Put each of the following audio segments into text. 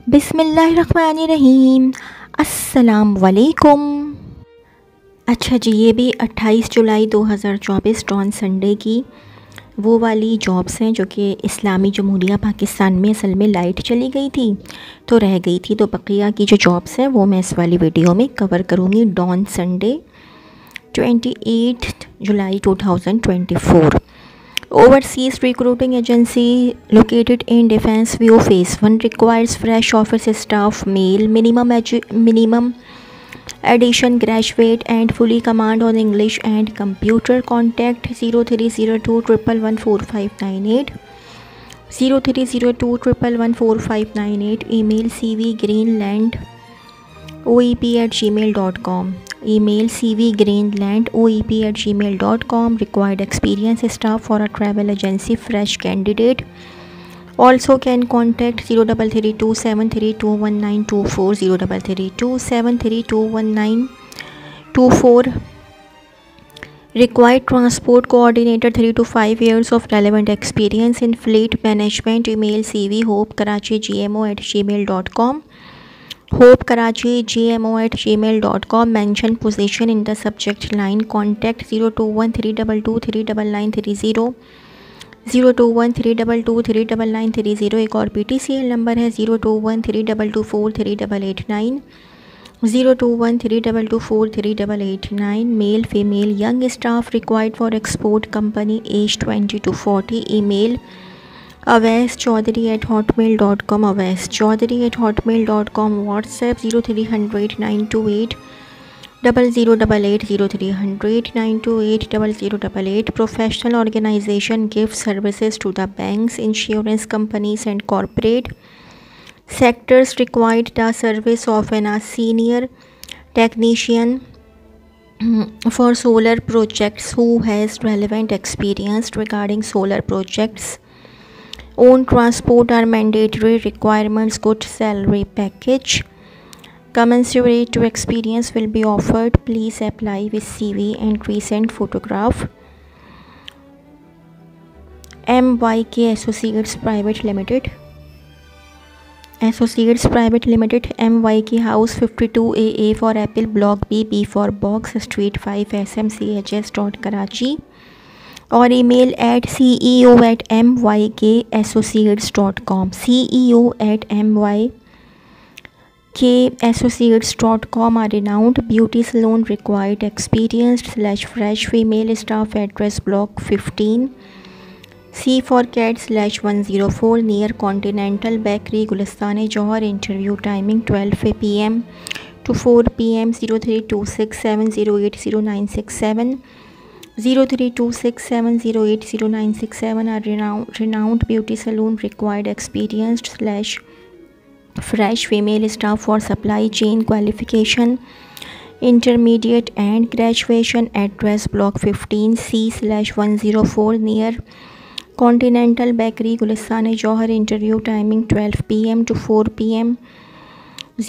बिस्मिल्लाहिर्रहमानिर्रहीम। अस्सलाम वालेकुम। अच्छा जी, ये भी 28 जुलाई 2024 डॉन संडे की वो वाली जॉब्स हैं जो कि इस्लामी जमहूरिया पाकिस्तान में असल में लाइट चली गई थी तो रह गई थी, तो बकिया की जो जॉब्स हैं वो मैं इस वाली वीडियो में कवर करूँगी। डॉन संडे 28 जुलाई 2024। Overseas recruiting agency located in Defence View Phase 1 requires fresh office staff, male, minimum addition graduate and fully command on English and computer. Contact 0302 111 4598, 0302 111 4598. Email cvgreenlandoep@gmail.com. Email cvgreenlandoep@gmail.com. Required experience staff for a travel agency, fresh candidate. Also can contact 0332 7321924, 0332 7321924. Required transport coordinator, 3 to 5 years of relevant experience in fleet management. Email cvhopekarachi@gmail.com. hopekarachi@gmail.com. Mention position in the subject line. Contact 021 322 39930, 021 322 39930. एक और PTCL number है 021 322 38889, 021 322 38889. Male, female, young staff required for export company, age 20 to 40. Email awaischowdhury@hotmail.com, awaischowdhury@hotmail.com. WhatsApp 0300 928 0088, 0300 928 0088. Professional organization gives services to the banks, insurance companies and corporate sectors. Required the service of a senior technician for solar projects who has relevant experience regarding solar projects. Own transport are mandatory requirements. Good salary package commensurate to experience will be offered. Please apply with CV and recent photograph. MYK Associates Private Limited, MYK House 52AA for Apple, Block B, B for Box, Street 5, SMCHS, Karachi. Or email at ceo@mykassociates.com, ceo@mykassociates.com. A renowned beauty salon. Required experienced / fresh female staff. Address Block 15, C for Cat /104, near Continental Bakery, Gulistane, Johar. Interview timing 12 PM to 4 PM. 0326 7080967, 0326 7080967. A renowned beauty salon. Required experienced / fresh female staff for supply chain qualification, intermediate and graduation. Address Block 15, C /104, near Continental Bakery, Gulistane, Johar. Interview timing 12 PM to 4 PM.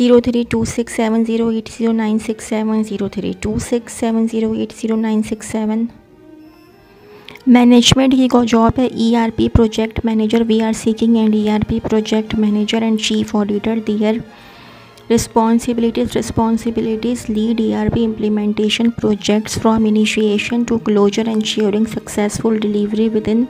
0326 7080967, 0326 7080967. Management की job है ERP project manager. We are seeking and ERP project manager and chief auditor. Their responsibilities lead ERP implementation projects from initiation to closure, ensuring successful delivery within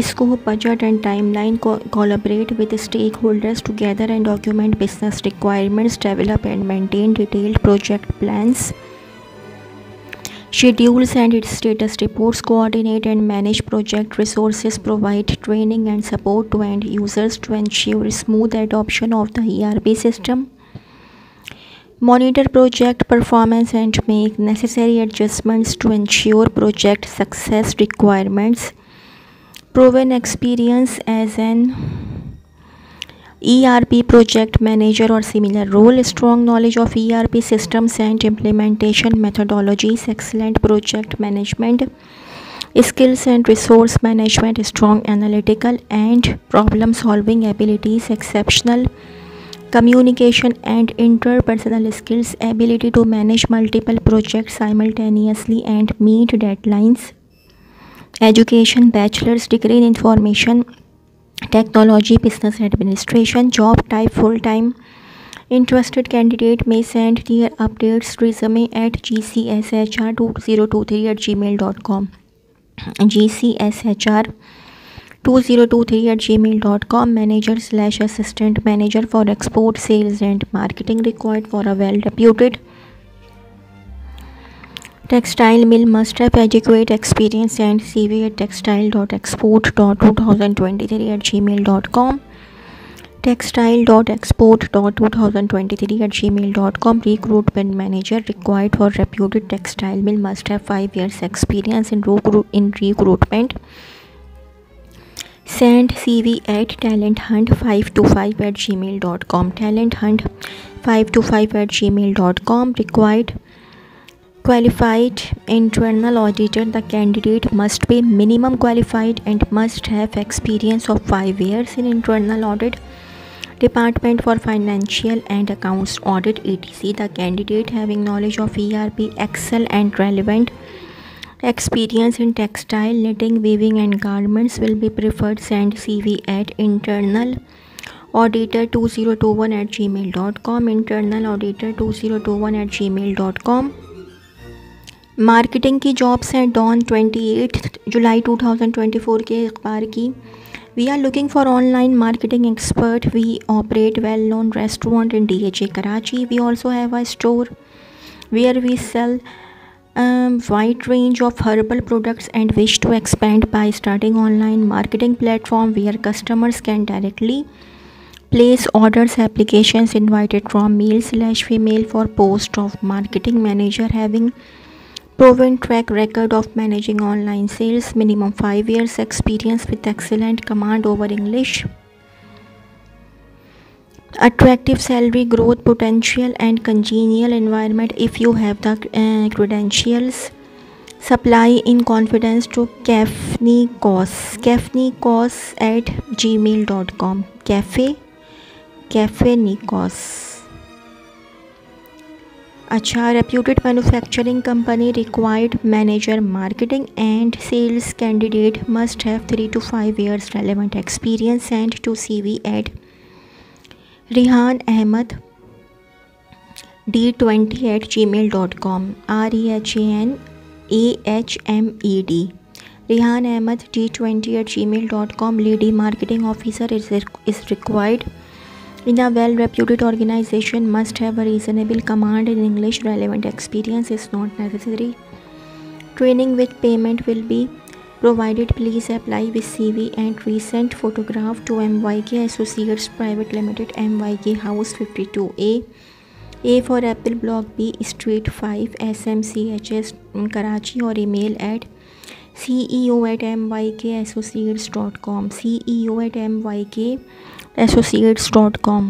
scope, budget and timeline. Collaborate with stakeholders together and document business requirements. Develop and maintain detailed project plans, schedules and its status reports. Coordinate and manage project resources. Provide training and support to end users to ensure smooth adoption of the ERP system. Monitor project performance and make necessary adjustments to ensure project success. Requirements: proven experience as an ERP project manager or similar role, strong knowledge of ERP systems and implementation methodologies, excellent project management skills and resource management, strong analytical and problem solving abilities, exceptional communication and interpersonal skills, ability to manage multiple projects simultaneously and meet deadlines. Education: bachelor's degree in information Technology, Business Administration. Job type full-time. Interested candidate may send their updates resume at gcshr2023@gmail.com. gcshr2023@gmail.com. Manager/assistant manager for export sales and marketing required for a well-reputed textile mill. Must have adequate experience and CV at textile.export.2023@gmail.com. textile.export.2023@gmail.com. Recruitment manager required for reputed textile mill. Must have 5 years experience in recruitment. Send CV at talenthunt525@gmail.com. talenthunt525@gmail.com. Required qualified internal auditor. The candidate must be minimum qualified and must have experience of 5 years in internal audit department for financial and accounts audit etc. The candidate having knowledge of ERP, Excel and relevant experience in textile, knitting, weaving and garments will be preferred. Send CV at internalauditor2021@gmail.com. internalauditor2021@gmail.com. Marketing की jobs हैं Dawn 28 जुलाई 2024 के अखबार की. We are looking for online marketing expert. We operate well known restaurant in DHA Karachi. We also have a store where we sell wide range of herbal products and wish to expand by starting online marketing platform where customers can directly place orders. Applications invited from male/female for post of marketing manager having proven track record of managing online sales. Minimum 5 years experience with excellent command over English. Attractive salary, growth potential and congenial environment if you have the credentials. Supply in confidence to cafenikos@gmail.com. cafe nikos. अच्छा. reputed manufacturing company required manager marketing and sales. Candidate must have 3 to 5 years relevant experience. Send to CV at Rehan Ahmed D20@gmail.com. REHAN AHMED Rehan Ahmed D20@gmail.com. Lady marketing officer is required in a well-reputed organization. Must have a reasonable command in English. Relevant experience is not necessary. Training with payment will be provided. Please apply with CV and recent photograph to MYK Associates Private Limited, MYK House 52A, A for Apple, Block B, Street 5, SMCHS, Karachi, or email at ceo@mykassociates.com. ceo@mykassociates.com.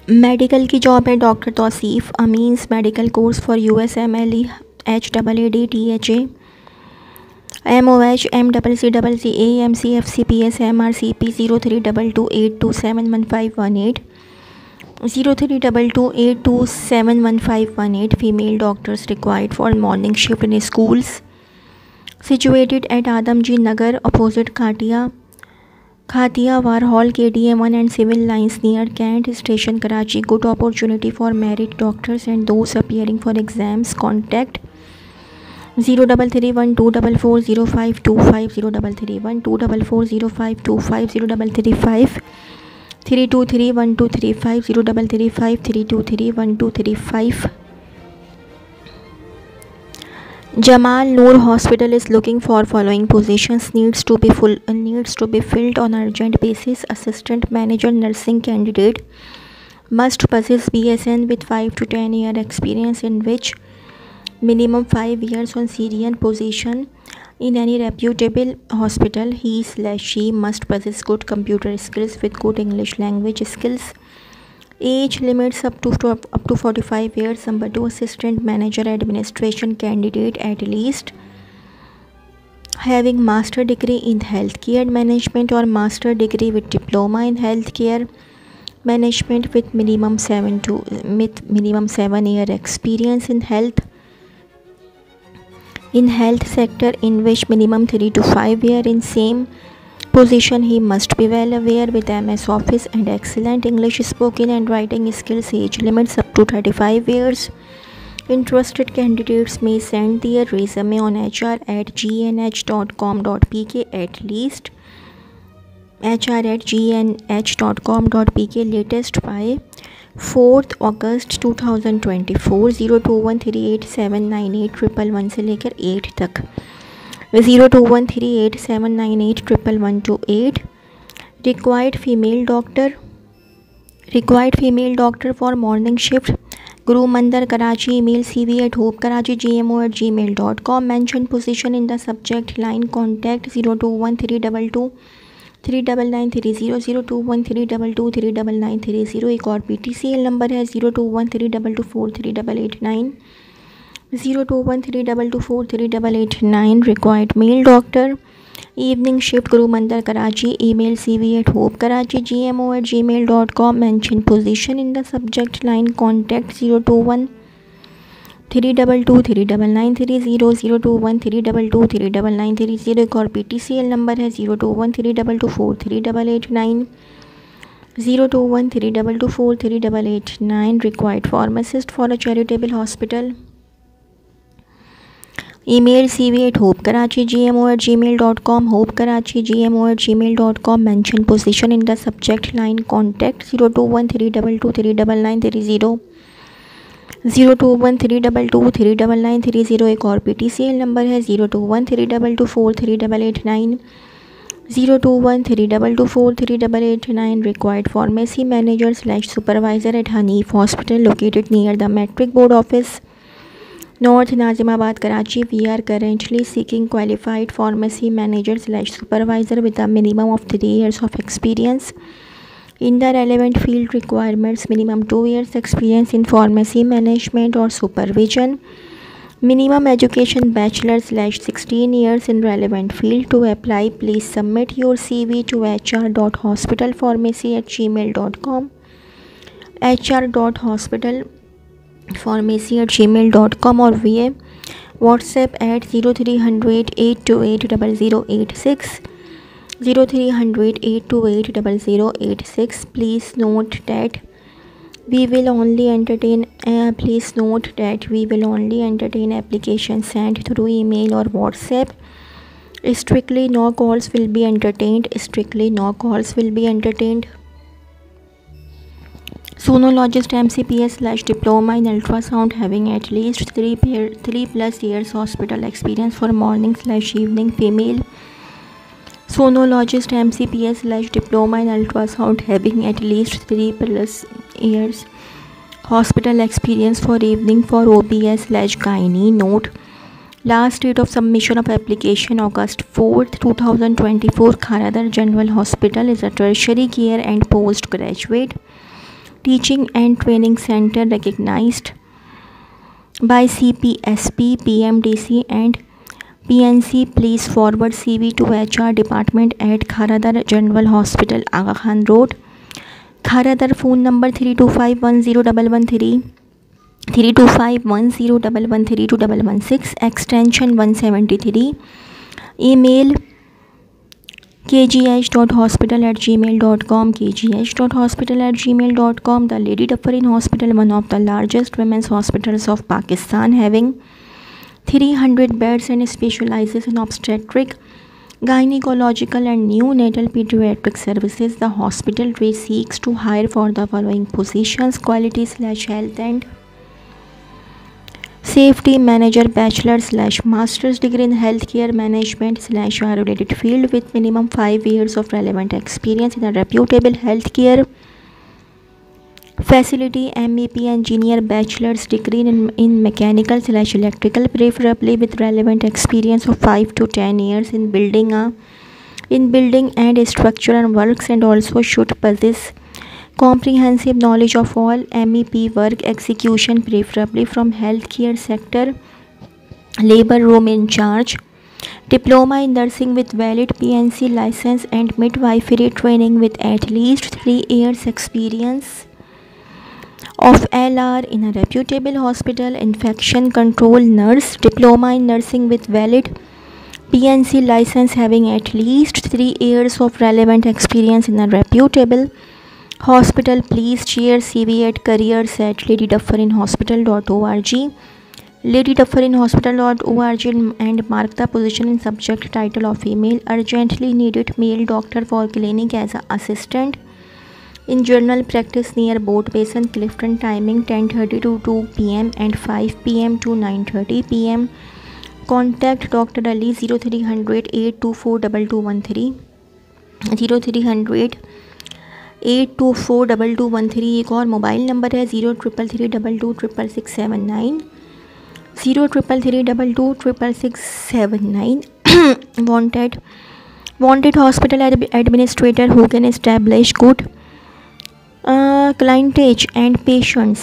Medical की job है doctor Tauseef amines. Medical course for USMLE HAAD THA MOH MCCCA MCFCPS MRCP 032282271518 032282271518. Female doctors required for morning shift in schools situated at Adamji Nagar opposite Khatia War Hall KDA1 and Civil Lines near Kent Station Karachi. Good opportunity for married doctors and those appearing for exams. Contact 033124405250 033124405250 0335 3231235 0335 3231235. Jamal Noor Hospital is looking for following positions. Needs to be filled on urgent basis. Assistant manager nursing candidate must possess BSN with 5 to 10 year experience in which minimum 5 years on senior position in any reputable hospital. He/she must possess good computer skills with good English language skills. Age limits up to 45 years. Number 2, assistant manager administration candidate at least having master degree in healthcare management or master degree with diploma in healthcare management with minimum 7 year experience in health sector in which minimum 3 to 5 year in same position, he must be well aware with MS Office and excellent English spoken and writing skills. Age limits up to 35 years. Interested candidates may send their resume on hr@gnh.com.pk at least hr@gnh.com.pk latest by 4th August 2024 02138798111 से लेकर 8 तक 02138798111 to 8. Required female doctor for morning shift. Guru Mandar Karachi. Email cv@hopekarachi@gmo@gmail.com. Mention position in the subject line. Contact 021322 39930 021322 39930. एक और PTCL number है 021322438889 021322438889. Required male doctor. Evening shift. Guru Mandar Karachi. Email cv@hopekarachi@gmo@gmail.com. Mention position in the subject line. Contact 02132239930 02132239930. एक और PTCL number है 021322438889 021322438889. Required pharmacist for a charitable hospital. Email cv@hopekarachi@gmo@gmail.com. hopekarachi@gmo@gmail.com. Mention position in the subject line. Contact 0213223990 0213223990. एक और PTCL number है 021322438889 021322438889. Required pharmacy manager/supervisor at Hanif Hospital located near the Metric Board Office, North Nazimabad, Karachi. We are currently seeking qualified pharmacy manager/supervisor with a minimum of 3 years of experience in the relevant field. Requirements: minimum 2 years experience in pharmacy management or supervision. Minimum education bachelor/16 years in relevant field. To apply, please submit your CV to hr.hospitalpharmacy@gmail.com hr.hospitalpharmacy@gmail.com or via WhatsApp at 0300 828 0086 0300 828 0086. Please note that we will only entertain applications sent through email or WhatsApp. Strictly no calls will be entertained. Sonologist MCPS/diploma in ultrasound having at least 3+ years hospital experience for morning/evening. Female. Sonologist MCPS/diploma in ultrasound having at least 3+ years hospital experience for evening for OBS/gynae. Note: last date of submission of application August 4th 2024. Kharadar General Hospital is a tertiary care and postgraduate teaching and training center recognized by CPSP, PMDC and PNC. Please forward CV to HR department at Kharadar General Hospital, Aga Khan Road, Kharadar. Phone number 32510113 32510113 extension 173. Email kgh.hospital@gmail.com kgh.hospital@gmail.com. The Lady Dufferin Hospital, one of the largest women's hospitals of Pakistan, having 300 beds and specializes in obstetric, gynecological and neonatal pediatric services. The hospital seeks to hire for the following positions: quality/health and safety manager, bachelor/master's degree in healthcare management/related field with minimum 5 years of relevant experience in a reputable healthcare facility. MEP engineer, bachelor's degree in mechanical/electrical, preferably with relevant experience of 5 to 10 years in building and structural works, and also should possess comprehensive knowledge of all MEP work execution, preferably from healthcare sector, labor room in charge. Diploma in nursing with valid PNC license and midwifery training with at least 3 years experience of LR in a reputable hospital. Infection control nurse. Diploma in nursing with valid PNC license having at least 3 years of relevant experience in a reputable hospital. Please share CV at careers@ladydufferinhospital.org. ladydufferinhospital.org and mark the position in subject title of female. Urgently needed male doctor for clinic as an assistant in general practice near Boat Basin, Clifton. Timing 10:30 to 2 p.m. and 5 p.m. to 9:30 p.m. Contact Dr. Ali 0300 824 2213 0300 824 2213। एक और mobile number है 0333226679 0333226679। wanted hospital administrator who can establish good clientage and patients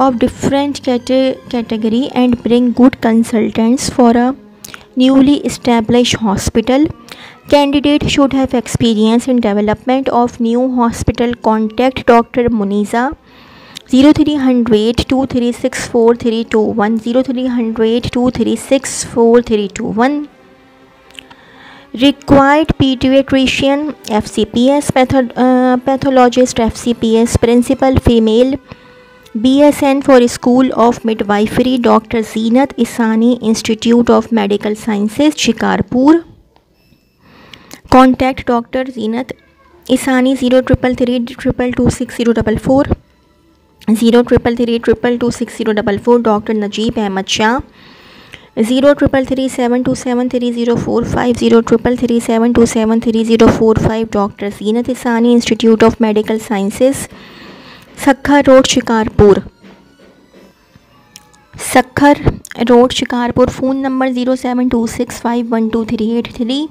of different category and bring good consultants for a newly established hospital. Candidate should have experience in development of new hospital. Contact Dr. Muniza 0300 2364321 0300 2364321। Required pediatrician FCPS, pathologist FCPS, principal female, BSN for School of Midwifery, Dr. Zeenat Isani, Institute of Medical Sciences, Shikarpur। Contact Dr. Zeenat Isani 0333226044 0333226044। Dr. Najib Ahmad Shah 033372730045 033372730045। Dr. Zeenat Isani, Institute of Medical Sciences, Sakhar Road, Shikarpur। Sakhar Road, Shikarpur। Phone number 0726512383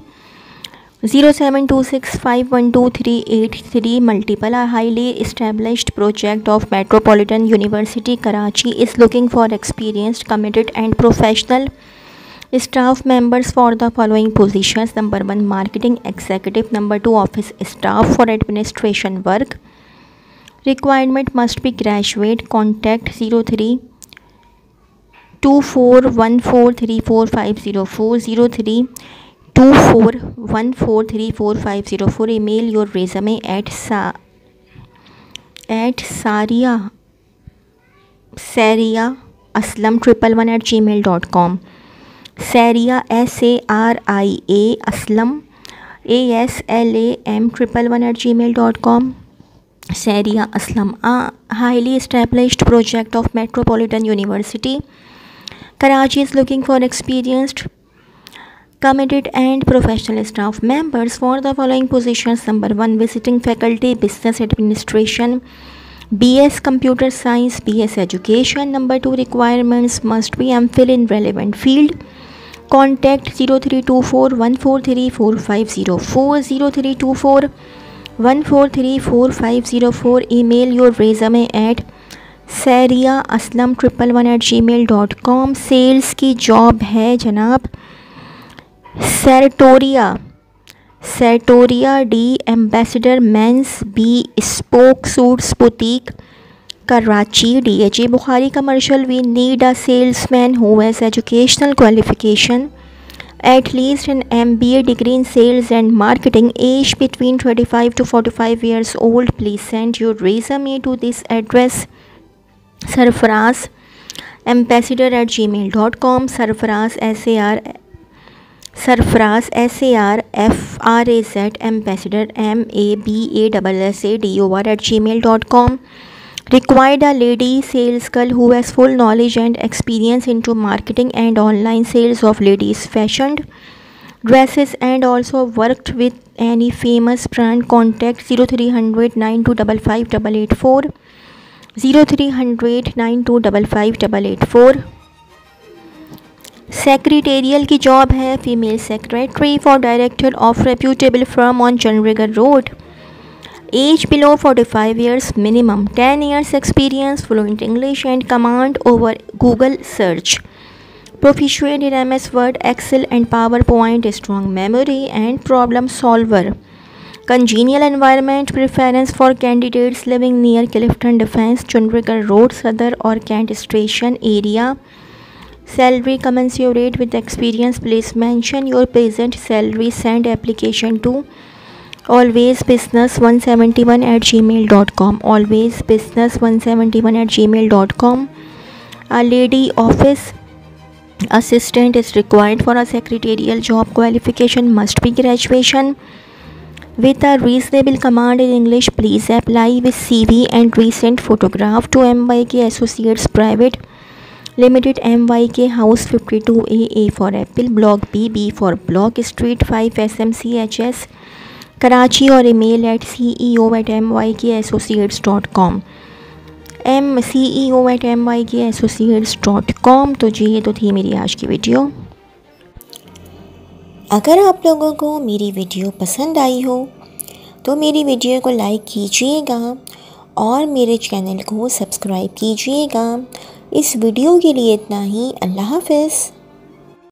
0726512383। Multiple a highly established project of Metropolitan University Karachi is looking for experienced, committed and professional staff members for the following positions. Number 1, marketing executive. Number 2, office staff for administration work. Requirement must be graduate. Contact 032414340504 032414340504। Email your resume at sariaaslam111@gmail.com Saria SARIA Aslam ASLAM111@gmail.com। Saria Aslam, a highly established project of Metropolitan University Karachi is looking for experienced, committed and professional staff members for the following positions. Number 1, visiting faculty, business administration, BS Computer Science, BS Education. Number 2, requirements must be MPhil in relevant field. Contact 032414340504 032414340504। Email your resume at sariaaslam111@gmail.com। Sales की job है जनाब। Sartoria D ambassador men's bespoke suits boutique Karachi DHA Bukhari commercial। We need a salesman who has educational qualification, at least an MBA degree in sales and marketing, age between 25 to 45 years old. Please send your resume to this address sarfarazambassador@gmail.com sarfaraz ambassador MABASSADOR@gmail.com। Required a lady sales girl who has full knowledge and experience into marketing and online sales of ladies fashion dresses and also worked with any famous brand. Contact 0300 9255 0300 9255 secretarial की job है। Female secretary for director of reputable firm on Chandigarh road. Age below 45 years, minimum 10 years experience, fluent English and command over Google search, proficient in MS Word, Excel and PowerPoint, strong memory and problem solver, congenial environment, preference for candidates living near Clifton Defence, Chandigarh Road, Sadar or Kent Station area, Salary commensurate with experience. Please mention your present salary. Send application to alwaysbusiness171@gmail.com. alwaysbusiness171@gmail.com. A lady office assistant is required for a secretarial job. Qualification must be graduation with a reasonable command in English. Please apply with CV and recent photograph to MYK Associates Private Limited, MYK House 52A, A for Apple, Block B, B for Block, Street 5, SMCHS, Karachi, और email at ceo@mykassociates.com, ceo@mykassociates.com। तो जी ये तो थी मेरी आज की video. अगर आप लोगों को मेरी वीडियो पसंद आई हो तो मेरी वीडियो को लाइक कीजिएगा और मेरे चैनल को सब्सक्राइब कीजिएगा। इस वीडियो के लिए इतना ही। अल्लाह हाफ़िज़।